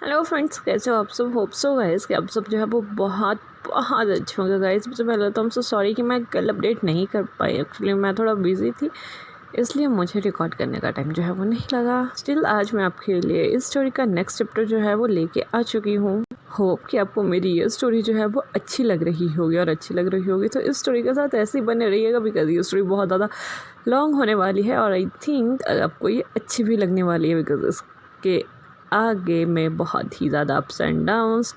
Hello friends, कैसे हो आप सब। होप सो गाइस कि आप सब जो है वो बहुत बहुत अच्छे होंगे गाइस। सबसे पहले तो हम सो सॉरी कि मैं कल अपडेट नहीं कर पाई। एक्चुअली मैं थोड़ा बिजी थी, इसलिए मुझे रिकॉर्ड करने का टाइम जो है वो नहीं लगा। स्टिल आज मैं आपके लिए इस स्टोरी का नेक्स्ट चैप्टर जो है वो लेके आ चुकी हूँ। होप कि आपको मेरी ये स्टोरी जो है वो अच्छी लग रही होगी, और अच्छी लग रही होगी तो इस स्टोरी के साथ ऐसे ही बने रहिएगा, बिकॉज ये स्टोरी बहुत ज़्यादा लॉन्ग होने वाली है और आई थिंक आपको ये अच्छी भी लगने वाली है, बिकॉज इसके आगे में बहुत ही ज़्यादा अप्स एंड डाउन्स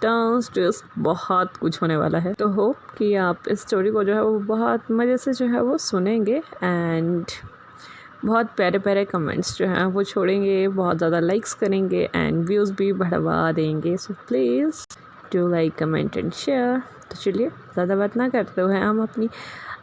ट्विस्ट बहुत कुछ होने वाला है। तो होप कि आप इस स्टोरी को जो है वो बहुत मज़े से जो है वो सुनेंगे एंड बहुत प्यारे प्यारे कमेंट्स जो हैं वो छोड़ेंगे, बहुत ज़्यादा लाइक्स करेंगे एंड व्यूज़ भी बढ़वा देंगे। So please do like, comment and share. तो चलिए ज़्यादा बात ना करते हुए हम अपनी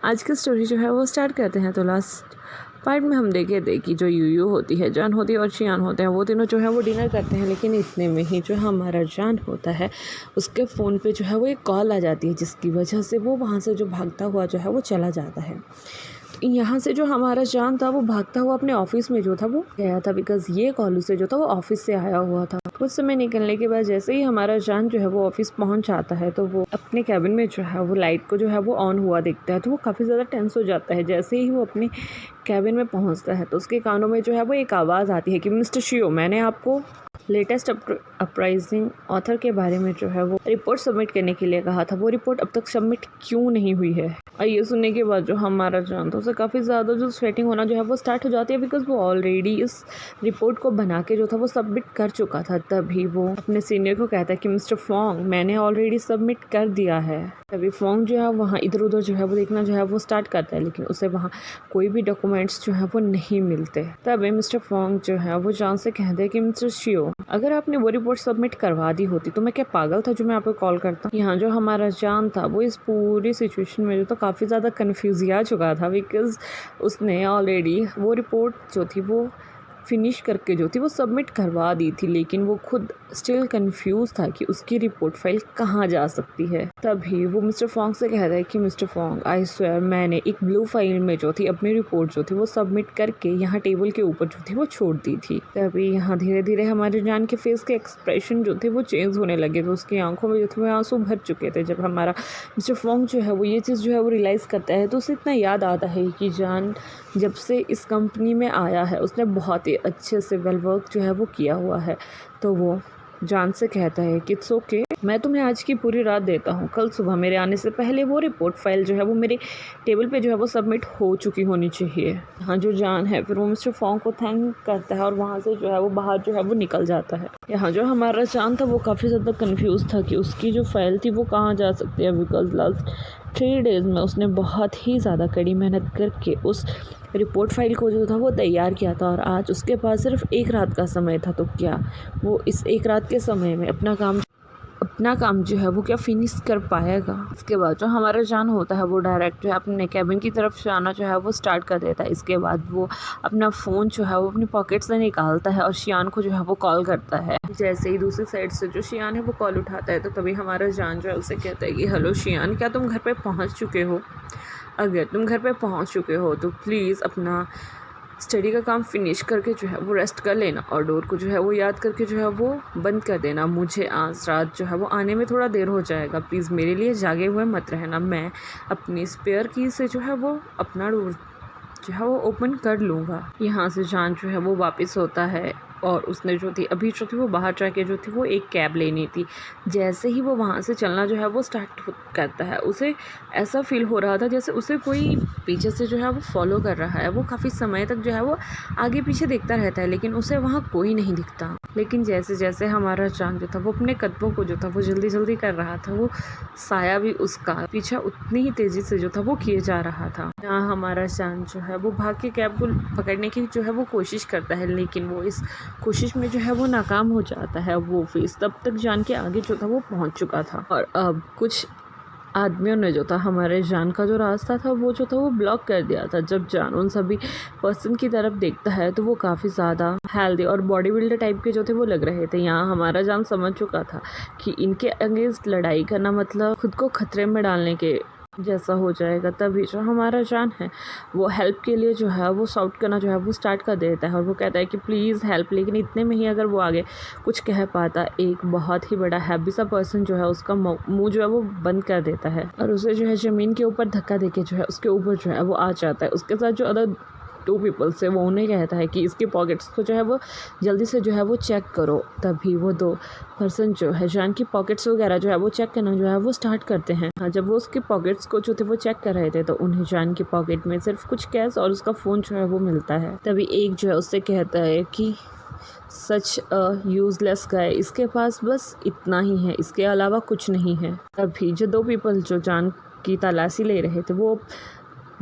आज की स्टोरी जो है वो स्टार्ट करते हैं। तो लास्ट पार्ट में हम देखे थे कि जो यूयू होती है, जान होती है और शियान होते हैं, वो तीनों जो है वो डिनर करते हैं। लेकिन इतने में ही जो हमारा जान होता है उसके फ़ोन पे जो है वो एक कॉल आ जाती है, जिसकी वजह से वो वहाँ से जो भागता हुआ जो है वो चला जाता है। तो यहाँ से जो हमारा जान था वो भागता हुआ अपने ऑफिस में जो था वो गया था, बिकॉज ये कॉल उसे जो था वो ऑफिस से आया हुआ था। कुछ समय निकलने के बाद जैसे ही हमारा जान जो है वो ऑफिस पहुँच जाता है तो वो अपने कैबिन में जो है वो लाइट को जो है वो ऑन हुआ देखता है, तो वो काफ़ी ज़्यादा टेंस हो जाता है। जैसे ही वो अपने कैबिन में पहुँचता है तो उसके कानों में जो है वो एक आवाज़ आती है कि मिस्टर शियो, मैंने आपको लेटेस्ट अपराइजिंग ऑथर के बारे में जो है वो रिपोर्ट सबमिट करने के लिए कहा था। वो रिपोर्ट अब तक सबमिट क्यों नहीं हुई है। और ये सुनने के बाद जो हमारा जान था उसे काफ़ी ज़्यादा जो स्वेटिंग होना जो है वो स्टार्ट हो जाती है, बिकॉज वो ऑलरेडी इस रिपोर्ट को बना के जो था वो सबमिट कर चुका था। तभी वो अपने सीनियर को कहता है कि मिस्टर फोंग, मैंने ऑलरेडी सबमिट कर दिया है। तभी फोंग जो है वहाँ इधर उधर जो है वो देखना जो है वो स्टार्ट करता है, लेकिन उसे वहाँ कोई भी डॉक्यूमेंट्स जो है वो नहीं मिलते। तभी मिस्टर फोंग जो है वो जान से कहते हैं कि मिस्टर शियो, अगर आपने वो रिपोर्ट सबमिट करवा दी होती तो मैं क्या पागल था जो मैं आपको कॉल करता। यहाँ जो हमारा जान था वो इस पूरी सिचुएशन में जो तो काफ़ी ज़्यादा कन्फ्यूज आ चुका था, बिकॉज उसने ऑलरेडी वो रिपोर्ट जो थी वो फिनिश करके जो थी वो सबमिट करवा दी थी, लेकिन वो खुद स्टिल कंफ्यूज था कि उसकी रिपोर्ट फाइल कहाँ जा सकती है। तभी वो मिस्टर फोंग से कहता है कि मिस्टर फोंग, आई स्वेयर मैंने एक ब्लू फाइल में जो थी अपनी रिपोर्ट जो थी वो सबमिट करके यहाँ टेबल के ऊपर जो थी वो छोड़ दी थी। तभी यहाँ धीरे धीरे हमारे जान के फेस के एक्सप्रेशन जो थे वो चेंज होने लगे थे, उसकी आंखों में जो थे वो आंसू भर चुके थे। जब हमारा मिस्टर फोंग जो है वो ये चीज़ जो है वो रियलाइज़ करता है तो उसे इतना याद आता है कि जान जब से इस कंपनी में आया है उसने बहुत ही अच्छे से वेल वर्क जो है वो किया हुआ है। तो वो जान से कहता है कि इट्स ओके, मैं तुम्हें आज की पूरी रात देता हूँ, कल सुबह मेरे आने से पहले वो रिपोर्ट फाइल जो है वो मेरे टेबल पे जो है वो सबमिट हो चुकी होनी चाहिए। हाँ, जो जान है फिर वो मिस्टर फोंग को थैंक करता है और वहाँ से जो है वो बाहर जो है वो निकल जाता है। यहाँ जो हमारा जान था वो काफ़ी ज़्यादा कन्फ्यूज़ था कि उसकी जो फाइल थी वो कहाँ जा सकती है, बिकॉज लास्ट 3 डेज़ में उसने बहुत ही ज़्यादा कड़ी मेहनत करके उस रिपोर्ट फाइल को जो था वो तैयार किया था, और आज उसके पास सिर्फ एक रात का समय था। तो क्या वो इस एक रात के समय में अपना काम जो है वो क्या फिनिश कर पाएगा। इसके बाद जो हमारा जान होता है वो डायरेक्ट जो है अपने कैबिन की तरफ जाना जो है वो स्टार्ट कर देता है। इसके बाद वो अपना फ़ोन जो है वो अपनी पॉकेट से निकालता है और शियान को जो है वो कॉल करता है। जैसे ही दूसरी साइड से जो शियान है वो कॉल उठाता है तो तभी हमारा जान जो है उसे कहता है कि हेलो शियान, क्या तुम घर पर पहुँच चुके हो? अगर तुम घर पे पहुंच चुके हो तो प्लीज़ अपना स्टडी का काम फिनिश करके जो है वो रेस्ट कर लेना, और डोर को जो है वो याद करके जो है वो बंद कर देना। मुझे आज रात जो है वो आने में थोड़ा देर हो जाएगा, प्लीज़ मेरे लिए जागे हुए मत रहना। मैं अपनी स्पेयर की से जो है वो अपना डोर जो है वो ओपन कर लूँगा। यहाँ से जान जो है वो वापस होता है और उसने जो थी वो बाहर जाके जो थी वो एक कैब लेनी थी। जैसे ही वो वहाँ से चलना जो है वो स्टार्ट करता है, उसे ऐसा फील हो रहा था जैसे उसे कोई पीछे से जो है वो फॉलो कर रहा है। वो काफ़ी समय तक जो है वो आगे पीछे देखता रहता है, लेकिन उसे वहाँ कोई नहीं दिखता। लेकिन जैसे जैसे हमारा जान जो था वो अपने कदमों को जो था वो जल्दी जल्दी कर रहा था, वो साया भी उसका पीछा उतनी ही तेज़ी से जो था वो किए जा रहा था। यहाँ हमारा जान जो है वो भाग के कैब को पकड़ने की जो है वो कोशिश करता है, लेकिन वो इस कोशिश में जो है वो नाकाम हो जाता है। वो फेस तब तक जान के आगे जो था वो पहुंच चुका था, और अब कुछ आदमियों ने जो था हमारे जान का जो रास्ता था वो जो था वो ब्लॉक कर दिया था। जब जान उन सभी पर्सन की तरफ देखता है तो वो काफ़ी ज़्यादा हेल्दी और बॉडी बिल्डर टाइप के जो थे वो लग रहे थे। यहाँ हमारा जान समझ चुका था कि इनके अगेंस्ट लड़ाई करना मतलब खुद को खतरे में डालने के जैसा हो जाएगा तभी जो हमारा जान है वो हेल्प के लिए जो है वो शाउट करना जो है वो स्टार्ट कर देता है और वो कहता है कि प्लीज़ हेल्प। लेकिन इतने में ही अगर वो आगे कुछ कह पाता, एक बहुत ही बड़ा हैवी सा पर्सन जो है उसका मुंह जो है वो बंद कर देता है और उसे जो है ज़मीन के ऊपर धक्का देके जो है उसके ऊपर जो है वो आ जाता है। उसके साथ जो अदर 2 पीपल्स है वो उन्हें कहता है कि इसके पॉकेट्स को जो है वो जल्दी से जो है वो चेक करो। तभी वो 2 पर्सन जो है जान की पॉकेट्स वगैरह जो है वो चेक करना जो है वो स्टार्ट करते हैं। जब वो उसके पॉकेट्स को जो थे वो चेक कर रहे थे तो उन्हें जान की पॉकेट में सिर्फ कुछ कैश और उसका फ़ोन जो है वो मिलता है। तभी एक जो है उससे कहता है कि सच यूज़लेस गाय, इसके पास बस इतना ही है, इसके अलावा कुछ नहीं है। तभी जो 2 पीपल जो जान की तलाशी ले रहे थे वो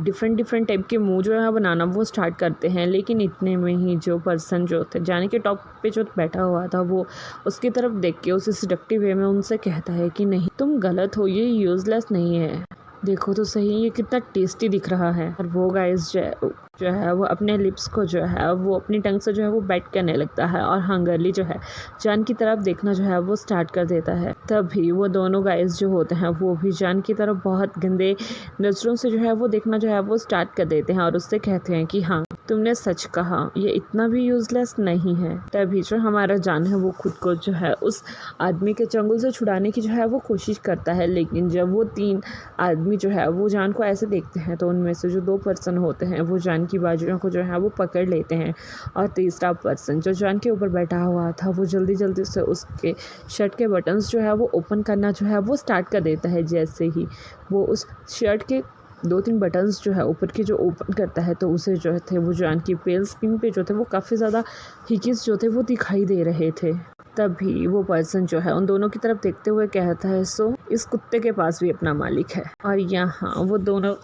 डिफरेंट टाइप के मुँह जो है बनाना वो स्टार्ट करते हैं। लेकिन इतने में ही जो पर्सन जो थे जाने के टॉप पे जो बैठा हुआ था वो उसकी तरफ देख के उसे सिडक्टिव वे में उनसे कहता है कि नहीं, तुम गलत हो, ये यूज़लेस नहीं है, देखो तो सही ये कितना टेस्टी दिख रहा है। और वो गाइस जो है वो अपने लिप्स को जो है वो अपनी टंग से जो है वो बैट करने लगता है और हंगरली जो है जान की तरफ देखना जो है वो स्टार्ट कर देता है। तभी वो दोनों गाइस जो होते हैं वो भी जान की तरफ बहुत गंदे नज़रों से जो है वो देखना जो है वो स्टार्ट कर देते हैं और उससे कहते हैं कि हाँ, तुमने सच कहा, ये इतना भी यूज़लेस नहीं है। तभी जो हमारा जान है वो खुद को जो है उस आदमी के चंगुल से छुड़ाने की जो है वो कोशिश करता है। लेकिन जब वो 3 आदमी जो है वो जान को ऐसे देखते हैं तो उनमें से जो 2 पर्सन होते हैं वो जान की बाजुओं को जो है वो पकड़ लेते हैं और तीसरा पर्सन जो जान के ऊपर बैठा हुआ था वो जल्दी से उसके शर्ट के बटन्स जो है वो ओपन करना जो है वो स्टार्ट कर देता है। जैसे ही वो उस शर्ट के 2-3 बटन्स जो है ऊपर की जो ओपन करता है तो उसे जो थे वो जान की पेल स्किन पे जो थे वो काफ़ी ज़्यादा हिकिस जो थे वो दिखाई दे रहे थे। तभी वो पर्सन जो है उन दोनों की तरफ देखते हुए कहता है, सो इस कुत्ते के पास भी अपना मालिक है। और यहाँ वो दोनों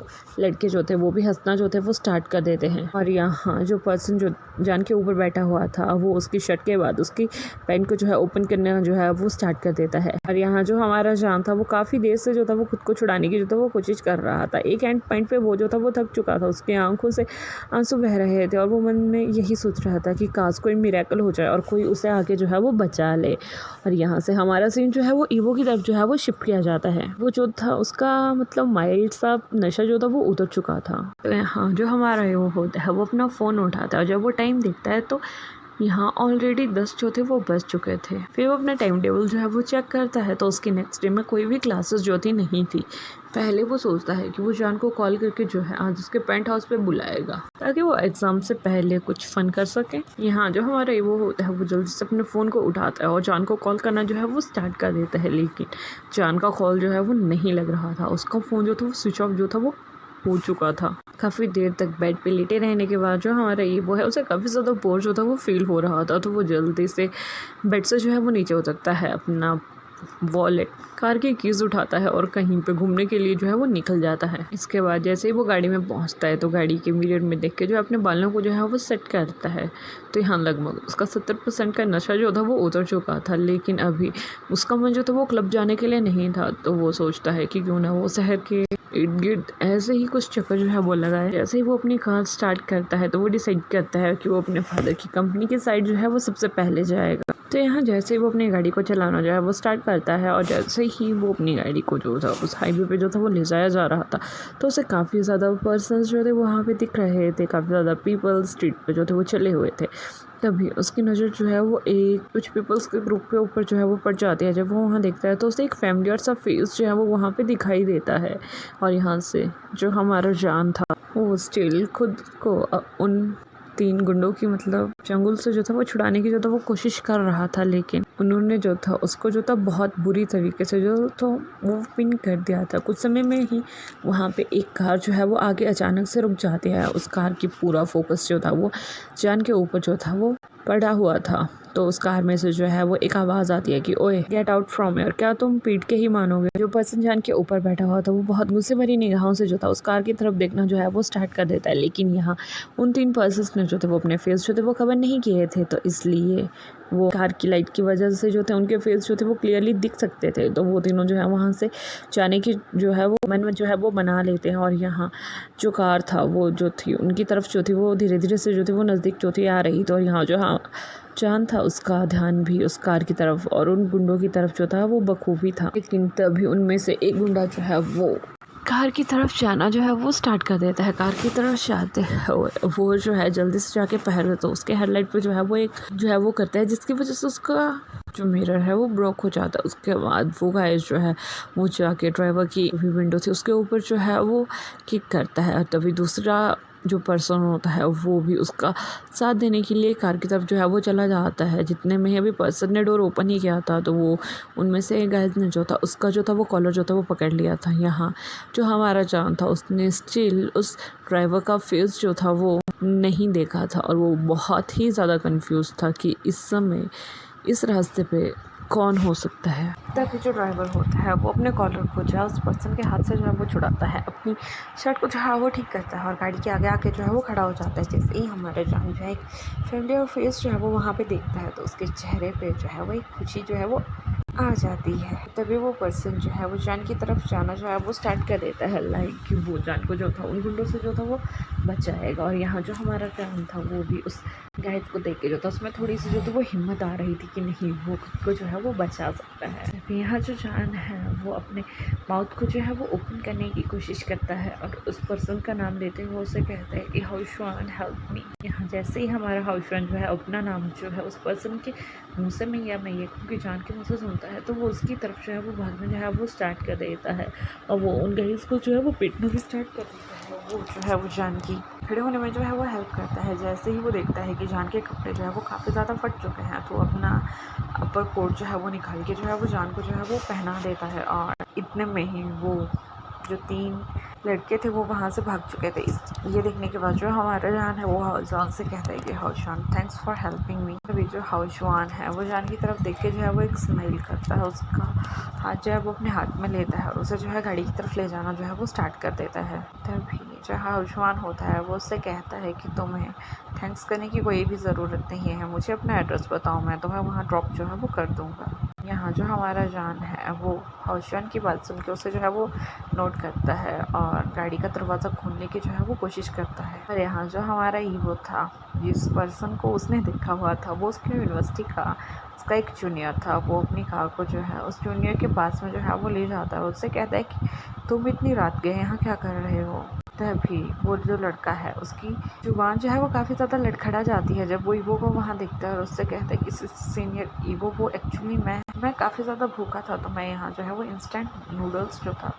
लड़के जो थे वो भी हंसना जो थे वो स्टार्ट कर देते हैं। और यहाँ जो पर्सन जो जान के ऊपर बैठा हुआ था वो उसकी शर्ट के बाद उसकी पैंट को जो है ओपन करना जो है वो स्टार्ट कर देता है। और यहाँ जो हमारा जान था वो काफ़ी देर से जो था वो खुद को छुड़ाने की जो था वो कोशिश कर रहा था। एक एंड पॉइंट पे वो जो था वो थक चुका था, उसकी आंखों से आंसू बह रहे थे और वो मन में यही सोच रहा था कि काश कोई मिरेकल हो जाए और कोई उसे आके जो है वो बचा ले। और यहाँ से हमारा सीन जो है वो ईवो की तरफ जो है वो शिफ्ट किया जाता है। वो जो था उसका मतलब माइल्ड सा नशा जो था वो उतर चुका था। तो यहाँ जो हमारा ईवो होता है वो अपना फ़ोन उठाता है और जब वो टाइम देखता है तो यहाँ ऑलरेडी 10 जो थे वो बज चुके थे। फिर वो अपना टाइम टेबल जो है वो चेक करता है तो उसकी नेक्स्ट डे में कोई भी क्लासेस जो थी नहीं थी। पहले वो सोचता है कि वो जान को कॉल करके जो है आज उसके पेंट हाउस पे बुलाएगा ताकि वो एग्ज़ाम से पहले कुछ फ़न कर सके। यहाँ जो हमारा ईवो होता है वो जल्दी से अपने फ़ोन को उठाता है और जान को कॉल करना जो है वो स्टार्ट कर देता है। लेकिन जान का कॉल जो है वो नहीं लग रहा था, उसका फ़ोन जो था वो स्विच ऑफ जो था वो हो चुका था। काफ़ी देर तक बेड पे लेटे रहने के बाद जो हमारा ईवो है उसे काफ़ी ज़्यादा बोर जो था वो फील हो रहा था। तो वो जल्दी से बेड से जो है वो नीचे उतरता है, अपना वॉलेट, कार की कीज़ उठाता है और कहीं पे घूमने के लिए जो है वो निकल जाता है। इसके बाद जैसे ही वो गाड़ी में पहुंचता है तो गाड़ी के मिरर में देख के जो अपने बालों को जो है वो सेट करता है। तो यहाँ लगभग उसका 70% का नशा जो था वो उतर चुका था। लेकिन अभी उसका मन जो था वो क्लब जाने के लिए नहीं था। तो वो सोचता है कि क्यों ना वो शहर के इर्द गिर्द ऐसे ही कुछ चक्कर जो है वो लगाए। जैसे ही वो अपनी कार स्टार्ट करता है तो वो डिसाइड करता है कि वो अपने फादर की कंपनी की साइड जो है वो सबसे पहले जाएगा। तो यहाँ जैसे ही वो अपनी गाड़ी को चलाना जो है वो स्टार्ट करता है और जैसे ही वो अपनी गाड़ी को जो था उस हाईवे पे जो था वो ले जाया जा रहा था तो उसे काफ़ी ज़्यादा पर्सन्स जो थे वहाँ पे दिख रहे थे, काफ़ी ज़्यादा पीपल स्ट्रीट पे जो थे वो चले हुए थे। तभी उसकी नज़र जो है वो एक कुछ पीपल्स के ग्रुप के ऊपर जो है वो पड़ जाती है। जब वो वहाँ देखता है तो उसे एक फैमिलियर सा फेस जो है वो वहाँ पे दिखाई देता है। और यहाँ से जो हमारा जान था वो स्टिल खुद को उन 3 गुंडों की मतलब चंगुल से जो था वो छुड़ाने की जो था वो कोशिश कर रहा था। लेकिन उन्होंने जो था उसको जो था बहुत बुरी तरीके से जो तो वो पिन कर दिया था। कुछ समय में ही वहाँ पे एक कार जो है वो आगे अचानक से रुक जाती है। उस कार की पूरा फोकस जो था वो जान के ऊपर जो था वो पड़ा हुआ था। तो उस कार में से जो है वो एक आवाज़ आती है कि ओए गेट आउट फ्रॉम हियर, क्या तुम पीट के ही मानोगे। जो पर्सन जान के ऊपर बैठा हुआ था वो बहुत गुस्से भरी निगाहों से जो था उस कार की तरफ देखना जो है वो स्टार्ट कर देता है। लेकिन यहाँ उन 3 पर्सन्स ने जो थे वो अपने फेस जो थे वो कवर नहीं किए थे तो इसलिए वो कार की लाइट की वजह से जो थे उनके फेस जो थे वो क्लियरली दिख सकते थे। तो वो तीनों जो है वहाँ से जाने की जो है वो मन में जो है वो बना लेते हैं। और यहाँ जो कार था वो जो थी उनकी तरफ जो थी वो धीरे धीरे से जो थी वो नज़दीक जो थी आ रही थी। और यहाँ जो हाँ जान था उसका ध्यान भी उस कार की तरफ और उन गुंडों की तरफ जो था वो बखूबी था। लेकिन तभी उनमें से एक गुंडा जो है वो कार की तरफ जाना जो है वो स्टार्ट कर देता है। कार की तरफ जाते वो जो है जल्दी से जाके पहले तो उसके हेडलाइट पे जो है वो एक जो है वो करता है, जिसकी वजह से उसका जो मिरर है वो ब्रोक हो जाता है। उसके बाद वो गाइस जो है वो जाके ड्राइवर की विंडो थी उसके ऊपर जो है वो किक करता है, और तभी दूसरा जो पर्सन होता है वो भी उसका साथ देने के लिए कार की तरफ जो है वो चला जाता है। जितने में अभी पर्सन ने डोर ओपन ही किया था, तो वो उनमें से एक गाइस ने जो था उसका जो था वो कॉलर जो था वो पकड़ लिया था। यहाँ जो हमारा जान था उसने स्टिल उस ड्राइवर का फेस जो था वो नहीं देखा था, और वो बहुत ही ज़्यादा कंफ्यूज था कि इस समय इस रास्ते पे कौन हो सकता है। तभी जो ड्राइवर होता है वो अपने कॉलर को जो है उस पर्सन के हाथ से जो है वो छुड़ाता है, अपनी शर्ट को जो है वो ठीक करता है और गाड़ी के आगे आके जो है वो खड़ा हो जाता है। जैसे ही हमारे जान जो है एक फेमिलियर फेस जो है वो वहाँ पे देखता है, तो उसके चेहरे पे जो है वो एक खुशी जो है वो आ जाती है। तभी वो पर्सन जो है वो जान की तरफ जाना जो है वो स्टार्ट कर देता है, लाइक कि वो जान को जो था उन गुंडों से जो था वो बचाएगा। और यहाँ जो हमारा जान था वो भी उस गाइड को देख के जो था उसमें थोड़ी सी जो थी वो हिम्मत आ रही थी कि नहीं वो खुद को जो है वो बचा सकता है। यहाँ जो जान है वो अपने माउथ को जो है वो ओपन करने की कोशिश करता है और उस पर्सन का नाम लेते हुए उसे कहता है कि हाउशवान हेल्प मी। यहाँ जैसे ही हमारा हाउशवान जो है अपना नाम जो है उस पर्सन के मुँह से मैं ये क्योंकि जान के मुँह से सुनता है, तो वो उसकी तरफ जो है वो भागना जो है वो स्टार्ट कर देता है और वो उन गाइस को जो है वो पीटना भी स्टार्ट कर देता है। वो जो है वो जान की खड़े होने में जो है वो हेल्प करता है। जैसे ही वो देखता है कि जान के कपड़े जो है वो काफ़ी ज़्यादा फट चुके हैं, तो अपना अपर कोट जो है वो निकाल के जो है वो जान को जो है वो पहना देता है। और इतने में ही वो जो 3 लड़के थे वो वहाँ से भाग चुके थे। ये देखने के बाद जो हमारा जान है वो जान से कहता है कि हाउशवान थैंक्स फॉर हेल्पिंग मी। अभी जो हाउशवान है वो जान की तरफ देख के जो है वो एक स्माइल करता है, उसका हाथ जो है वो अपने हाथ में लेता है और उसे जो है गाड़ी की तरफ ले जाना जो है वो स्टार्ट कर देता है। तभी जो हाउशवान होता है वो उससे कहता है कि तुम्हें थैंक्स करने की कोई भी ज़रूरत नहीं है, मुझे अपना एड्रेस बताओ, मैं तुम्हें वहाँ ड्रॉप जो है वो कर दूँगा। यहाँ जो हमारा जान है वो हाउशवान की बात सुन के उसे जो है वो नोट करता है और गाड़ी का दरवाज़ा खोलने की जो है वो कोशिश करता है। और यहाँ जो हमारा ईवो था, जिस पर्सन को उसने देखा हुआ था वो उसके यूनिवर्सिटी का उसका एक जूनियर था। वो अपनी कार को जो है उस जूनियर के पास में जो है वो ले जाता है और उससे कहता है कि तुम इतनी रात गए यहाँ क्या कर रहे हो। तभी वो जो लड़का है उसकी जुबान जो है वो काफ़ी ज़्यादा लड़खड़ा जाती है जब वो ईवो को वहाँ देखता है और उससे कहता है कि सीनियर ईवो वो एक्चुअली मैं काफ़ी ज़्यादा भूखा था, तो मैं यहाँ जो है वो इंस्टेंट नूडल्स जो था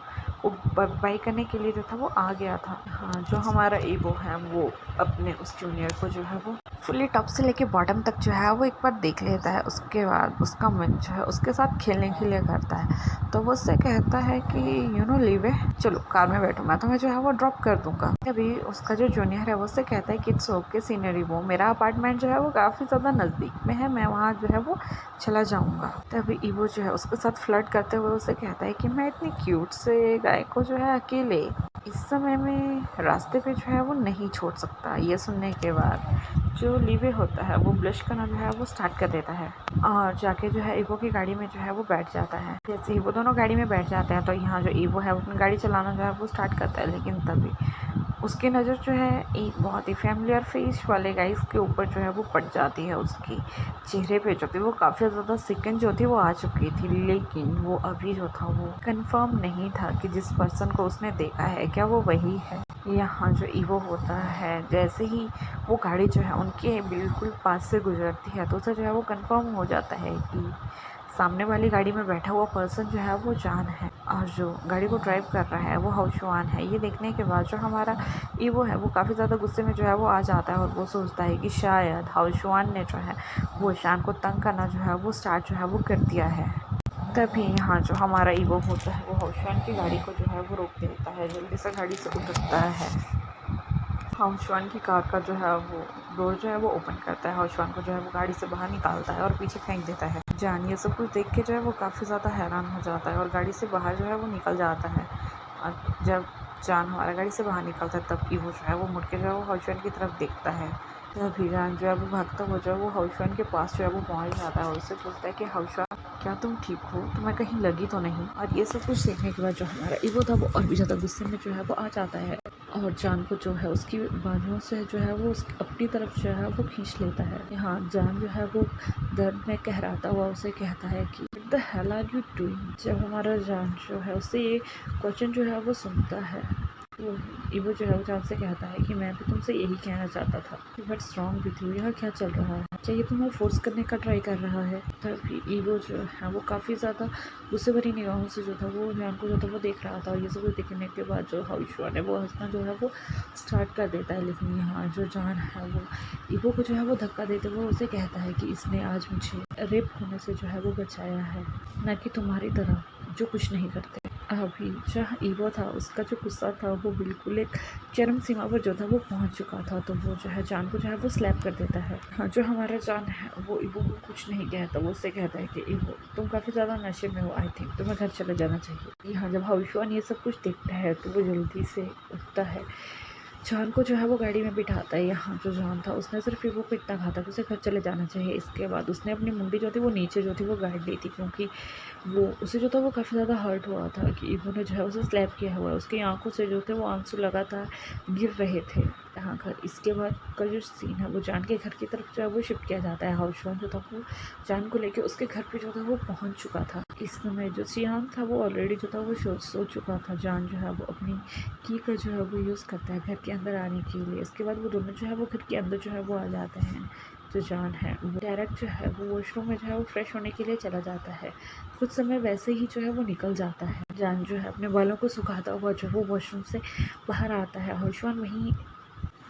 वो बाई करने के लिए जो था वो आ गया था। हाँ, जो हमारा ईवो है वो अपने उस जूनियर को जो है वो फुली टॉप से लेके बॉटम तक जो है वो एक बार देख लेता है। उसके बाद उसका मन जो है उसके साथ खेलने के लिए करता है, तो वो उससे कहता है कि यू नो लीव है, चलो कार में बैठो, मैं तुम्हें जो है वो ड्रॉप कर दूंगा। अभी उसका जो जूनियर है वो उससे कहता है कि इट्स ओके सीनियर ईवो, मेरा अपार्टमेंट जो है वो काफ़ी ज़्यादा नज़दीक में है, मैं वहाँ जो है वो चला जाऊँगा। तभी ईवो जो है उसके साथ फ्लर्ट करते हुए उसे कहता है कि मैं इतनी क्यूट से गाय को जो है अकेले इस समय में रास्ते पे जो है वो नहीं छोड़ सकता। ये सुनने के बाद जो लीवे होता है वो ब्लश करना जो है वो स्टार्ट कर देता है और जाके जो है ईवो की गाड़ी में जो है वो बैठ जाता है। जैसे ही वो दोनों गाड़ी में बैठ जाते हैं तो यहाँ जो ईवो है वो अपनी गाड़ी चलाना जो है वो स्टार्ट करता है, लेकिन तभी उसकी नज़र जो है एक बहुत ही फैमिलियर फेस वाले गाइस के ऊपर जो है वो पड़ जाती है। उसकी चेहरे पे जो थी वो काफ़ी ज़्यादा सिकन जो थी वो आ चुकी थी, लेकिन वो अभी जो था वो कंफर्म नहीं था कि जिस पर्सन को उसने देखा है क्या वो वही है। यहाँ जो ईवो होता है जैसे ही वो गाड़ी जो है उनके बिल्कुल पास से गुजरती है तो उसे जो है वो कंफर्म हो जाता है कि सामने वाली गाड़ी में बैठा हुआ पर्सन जो है वो जान है और जो गाड़ी को ड्राइव कर रहा है वो हाउशवान है। ये देखने के बाद जो हमारा ईवो है वो काफ़ी ज़्यादा गुस्से में जो है वो आ जाता है और वो सोचता है कि शायद हाउशवान ने जो है वो शान को तंग करना जो है वो स्टार्ट जो है वो कर दिया है। तभी यहाँ जो हमारा ईवो होता है वो हाउशवान की गाड़ी को जो है वो रोक देता है, जल्दी से गाड़ी से उतरता है। हाउशवान की कार का जो है वो डोर जो है वो ओपन करता है, हाउशवान को जो है वो गाड़ी से बाहर निकालता है और पीछे फेंक देता है। जान ये सब कुछ देख के जो है वो काफ़ी ज़्यादा हैरान हो जाता है और गाड़ी से बाहर जो है वो निकल जाता है। और जब जान हमारा गाड़ी से बाहर निकलता है तब ईवो जो है वो मुड़ के जो है वो हाउशवान की तरफ देखता है। तभी जान जो है वो भागता हुआ जो है वो हाउशवान के पास जो है वो पहुँच जाता है और उससे पूछता है कि हाउशवान क्या तुम ठीक हो, तुम्हें कहीं लगी तो नहीं। और ये सब कुछ देखने के बाद जो हमारा ईवो था वो और भी ज़्यादा गुस्से में जो है वो आ जाता है और जान को जो है उसकी बाजुओं से जो है वो अपनी तरफ जो है वो खींच लेता है। यहाँ जान जो है वो दर्द में कहराता हुआ उसे कहता है कि What the hell are you doing? जब हमारा जान जो है उससे ये क्वेश्चन जो है वो सुनता है, वो ईवो जो है वो जान से कहता है कि मैं भी तुमसे यही कहना चाहता था। व्हाट्स रॉन्ग विद यू, यहाँ क्या चल रहा है? क्या ये तुम्हें फोर्स करने का ट्राई कर रहा है? तभी ईवो जो है वो काफ़ी ज़्यादा गुस्से भरी निगाहों से जो था वो जान को जो था वो देख रहा था। और ये सब कुछ देखने के बाद जो हाउशवान है वो हंसना जो है वो स्टार्ट कर देता है। लेकिन यहाँ जो जान है वो ईवो को जो है वो धक्का देते हुए उसे कहता है कि इसने आज मुझे रेप होने से जो है वो बचाया है, न कि तुम्हारी तरह जो कुछ नहीं करते। अभी जहाँ ईवो था उसका जो गुस्सा था वो बिल्कुल एक चरम सीमा पर जो था वो पहुंच चुका था। तो वो जो है जान को जो है वो स्लैप कर देता है। हाँ, जो हमारा जान है वो ईवो को कुछ नहीं कहता, वो उससे कहता है कि ईवो तुम काफ़ी ज़्यादा नशे में हो, आई थिंक तुम्हें घर चले जाना चाहिए। यहाँ जब हाउशवान ये सब कुछ देखता है तो वो जल्दी से उठता है, जान को जो है वो गाड़ी में बिठाता है। यहाँ जो जान था उसने सिर्फ ईवो को इतना कहा था कि उसे घर चले जाना चाहिए। इसके बाद उसने अपनी मुंडी जो थी वो नीचे जो थी वो गाड़ ली थी, क्योंकि वो उसे जो था वो काफ़ी ज़्यादा हर्ट हुआ था कि ईवो ने जो है उसे स्लैप किया हुआ है। उसकी आंखों से जो थे वो आंसू लगातार गिर रहे थे। यहाँ घर इसके बाद का जो सीन है वो जान के घर की तरफ जो है वो शिफ्ट किया जाता है। हाउशवान जो था वो जान को लेके उसके घर पे जो था वो पहुँच चुका था। इस समय जो सियान था वो ऑलरेडी जो था वो सो चुका था। जान जो है वो अपनी की का जो है वो यूज़ करता है घर के अंदर आने के लिए। इसके बाद वो दोनों जो है वो घर के अंदर जो है वो आ जाते हैं। जो जान है वो डायरेक्ट जो है वो वॉशरूम में जो है वो फ्रेश होने के लिए चला जाता है। कुछ समय वैसे ही जो है वो निकल जाता है। जान जो है अपने बालों को सुखाता हुआ जो वो वॉशरूम से बाहर आता है। हाउशवान वहीं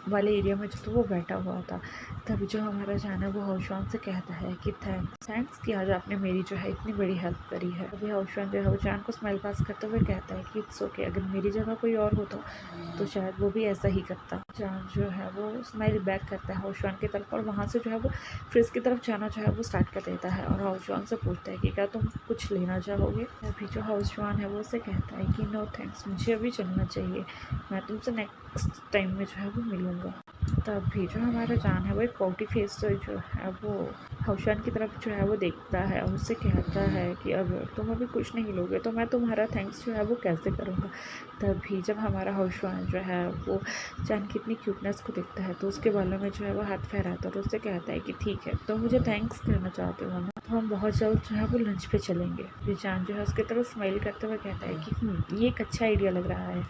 वाले एरिया में जो तो वो बैठा हुआ था। तभी जो हमारा जान है वो हाउशवान से कहता है कि थैंक्स कि आज आपने मेरी जो है इतनी बड़ी हेल्प करी है। अभी हाउशवान जो है वो जान को स्माइल पास करते हुए कहता है कि इट्स ओके, अगर मेरी जगह कोई और होता तो शायद वो भी ऐसा ही करता। जान जो है वो स्माइल बैक करता है हाउशवान की तरफ और वहाँ से जो है वो फ्रिज की तरफ जाना जो है वो स्टार्ट कर देता है। और हाउशवान से पूछता है कि क्या तुम कुछ लेना चाहोगे? अभी जो हाउशवान है वो उसे कहता है कि नो थैंक्स, मुझे अभी चलना चाहिए, मैं तुमसे नेक्स्ट टाइम में जो है वो मिलूँगा। तभी जो हमारा जान है वो एक पॉटी फेस से जो है वो हाउशवान की तरफ जो है वो देखता है और उससे कहता है कि अगर तुम अभी कुछ नहीं लोगे तो मैं तुम्हारा थैंक्स जो है वो कैसे करूँगा। तभी जब हमारा हाउशवान जो है वो जान की इतनी क्यूटनेस को देखता है तो उसके बालों में जो है वो हाथ फहराता है और उससे कहता है कि ठीक है, तो मुझे थैंक्स कहना चाहते हो ना, तो हम बहुत जल्द जो है वो लंच पे चलेंगे। फिर जान जो है उसकी तरफ स्माइल करते हुए कहता है कि ये एक अच्छा आइडिया लग रहा है,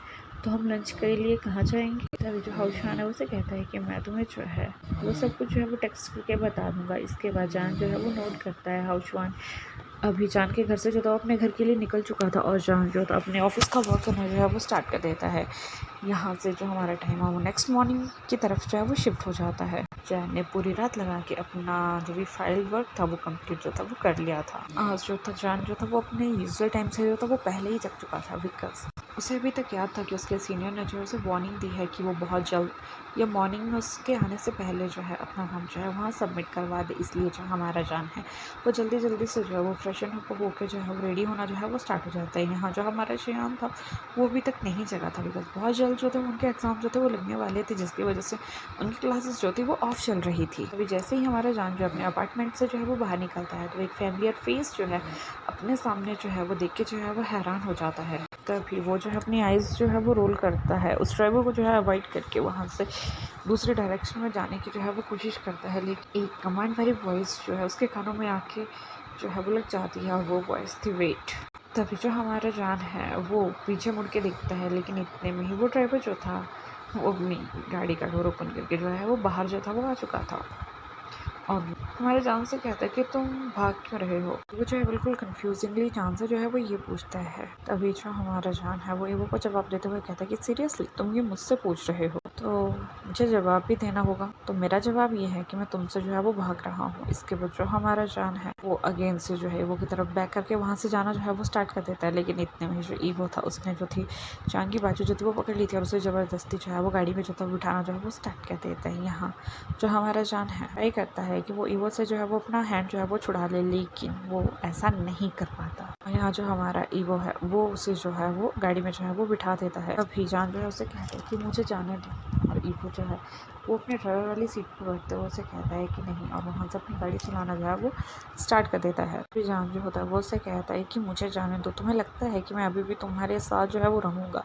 तो हम लंच के लिए कहाँ जाएंगे? तभी जो हाउशवान है उसे कहता है कि मैं तुम्हें जो है वो सब कुछ जो है वो टेक्स्ट करके बता दूंगा। इसके बाद जान जो है वो नोट करता है। हाउशवान अभी जान के घर से जो था अपने घर के लिए निकल चुका था और जान जो था अपने ऑफिस का वर्क करना जो है वो स्टार्ट कर देता है। यहाँ से जो हमारा टाइम है वो नेक्स्ट मॉर्निंग की तरफ जो है वो शिफ्ट हो जाता है। जान ने पूरी रात लगा के अपना जो भी फाइल वर्क था वो कंप्लीट जो था वो कर लिया था। आज जो था जान जो था वो अपने यूजुअल टाइम से जो था वो पहले ही जग चुका था, बिकॉज उसे अभी तक याद था कि उसके सीनियर ने जो है उसे वार्निंग दी है कि वो बहुत जल्द या मॉर्निंग में उसके आने से पहले जो है अपना काम जो है वहाँ सबमिट करवा दे। इसलिए जो हमारा जान है वो जल्दी जल्दी से जो है वो फ्रेशन अप होकर जो है वो रेडी होना जो है वो स्टार्ट हो जाता है। यहाँ जो हमारा शियान था वो अभी तक नहीं जगा था, बिकॉज बहुत जल्द जो थे उनके एग्ज़ाम जो थे वो लगने वाले थे, जिसकी वजह से उनकी क्लासेस जो थी वो ऑफ चल रही थी। अभी जैसे ही हमारा जान जो अपने अपार्टमेंट से जो है वो बाहर निकलता है तो एक फैमिलियर फेस जो है अपने सामने जो है वो देख के जो है वो हैरान हो जाता है। तभी वो जो है अपनी आइज़ जो है वो रोल करता है, उस ड्राइवर को जो है अवॉइड करके वहाँ से दूसरे डायरेक्शन में जाने की जो है वो कोशिश करता है। लेकिन एक कमांड वाली वॉइस जो है उसके कानों में आके जो है वो लग जाती है और वो वॉइस थी वेट। तभी जो हमारा जान है वो पीछे मुड़ के देखता है, लेकिन इतने में ही वो ड्राइवर जो था वो अपनी गाड़ी का डोर ओपन करके जो है वो बाहर जो था वो आ चुका था और हमारे जान से कहता है कि तुम भाग क्यों रहे हो। वो जो है बिल्कुल कंफ्यूजिंगली जान से जो है वो ये पूछता है। तभी जो हमारा जान है वो ईवो को जवाब देते हुए कहता है कि सीरियसली तुम ये मुझसे पूछ रहे हो, तो मुझे जवाब भी देना होगा। तो मेरा जवाब ये है कि मैं तुमसे जो है वो भाग रहा हूँ। इसके बाद जो हमारा जान है वो अगेन से जो है ईवो की तरफ बैक करके वहाँ से जाना जो है वो स्टार्ट कर देता है। लेकिन इतने में जो ईवो था उसने जो थी जान की बाजू जो थी वो पकड़ ली थी और उसे ज़बरदस्ती जो है वो गाड़ी में जो था बिठाना जो है वो स्टार्ट कर देता है। यहाँ जो हमारा जान है ट्राई करता है कि वो ईवो से जो है वो अपना हैंड जो है वो छुड़ा ले, लेकिन वो ऐसा नहीं कर पाता। यहाँ जो हमारा ईवो है वो उसे जो है वो गाड़ी में जो है वो बिठा देता है। अभी जान जो है उसे कहता है कि मुझे जाने दो। और ईवो जो है वो अपने ड्राइवर वाली सीट पर बैठते हुए उसे कहता है कि नहीं, और वहाँ से अपनी गाड़ी चलाना जो है वो स्टार्ट कर देता है। फिर जान जो होता है वो उससे कहता है कि मुझे जाने दो, तुम्हें लगता है कि मैं अभी भी तुम्हारे साथ जो है वो रहूँगा?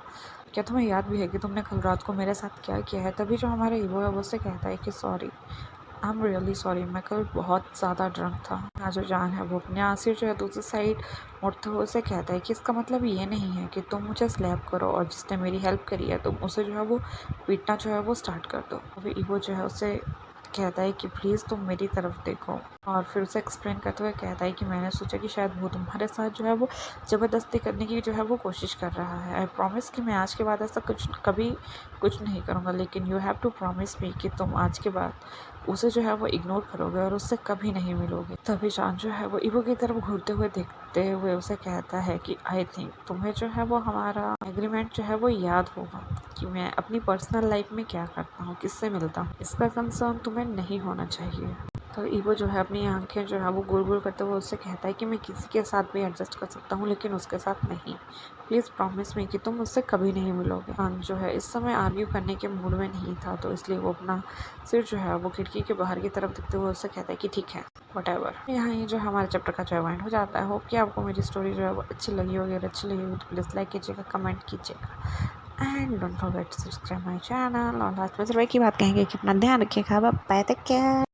क्या तुम्हें याद भी है कि तुमने कल रात को मेरे साथ क्या किया है? तभी जो हमारा ईवो है वो उससे कहता है कि sorry, I am really sorry, मैं कल बहुत ज़्यादा ड्रंक था। यहाँ जो जान है वो अपने आंसू जो है दूसरी साइड मुड़ते हुए उसे कहता है कि इसका मतलब ये नहीं है कि तुम मुझे स्लैप करो और जिसने मेरी हेल्प करी है तुम उसे जो है वो पीटना जो है वो स्टार्ट कर दो। अभी ईवो जो है उसे कहता है कि प्लीज़ तुम मेरी तरफ देखो, और फिर उसे एक्सप्लेन करते हुए कहता है कि मैंने सोचा कि शायद वो तुम्हारे साथ जो है वो ज़बरदस्ती करने की जो है वो कोशिश कर रहा है। आई प्रॉमिस कि मैं आज के बाद ऐसा कभी कुछ नहीं करूँगा, लेकिन you have to promise me कि तुम आज के बाद उसे जो है वो इग्नोर करोगे और उससे कभी नहीं मिलोगे। तभी जान जो है वो ईवो की तरफ घूरते हुए देखते हुए उसे कहता है कि आई थिंक तुम्हें जो है वो हमारा एग्रीमेंट जो है वो याद होगा कि मैं अपनी पर्सनल लाइफ में क्या करता हूँ, किससे मिलता हूँ, इसका कंसर्न तुम्हें नहीं होना चाहिए। तो ईवो जो है अपनी आंखें जो है वो गुड़ गुड़ करते हुए उससे कहता है कि मैं किसी के साथ भी एडजस्ट कर सकता हूँ लेकिन उसके साथ नहीं। प्लीज़ प्रॉमिस मी कि तुम उससे कभी नहीं मिलोगे। जान जो है इस समय आर्ग्यू करने के मूड में नहीं था, तो इसलिए वो अपना सिर जो है वो खिड़की के बाहर की तरफ देखते हुए उससे कहता है कि ठीक है, वटेवर। यहाँ ये जो हमारे चैप्टर का जो है एंड हो जाता है। होप कि आपको मेरी स्टोरी जो है वो अच्छी लगी होगी, और अच्छी लगी होगी तो प्लीज़ लाइक कीजिएगा, कमेंट कीजिएगा, and don't forget to subscribe my channel. और लास्ट में सिर्फ एक ही बात कहेंगे कि अपना ध्यान रखिएगा। Bye, take care.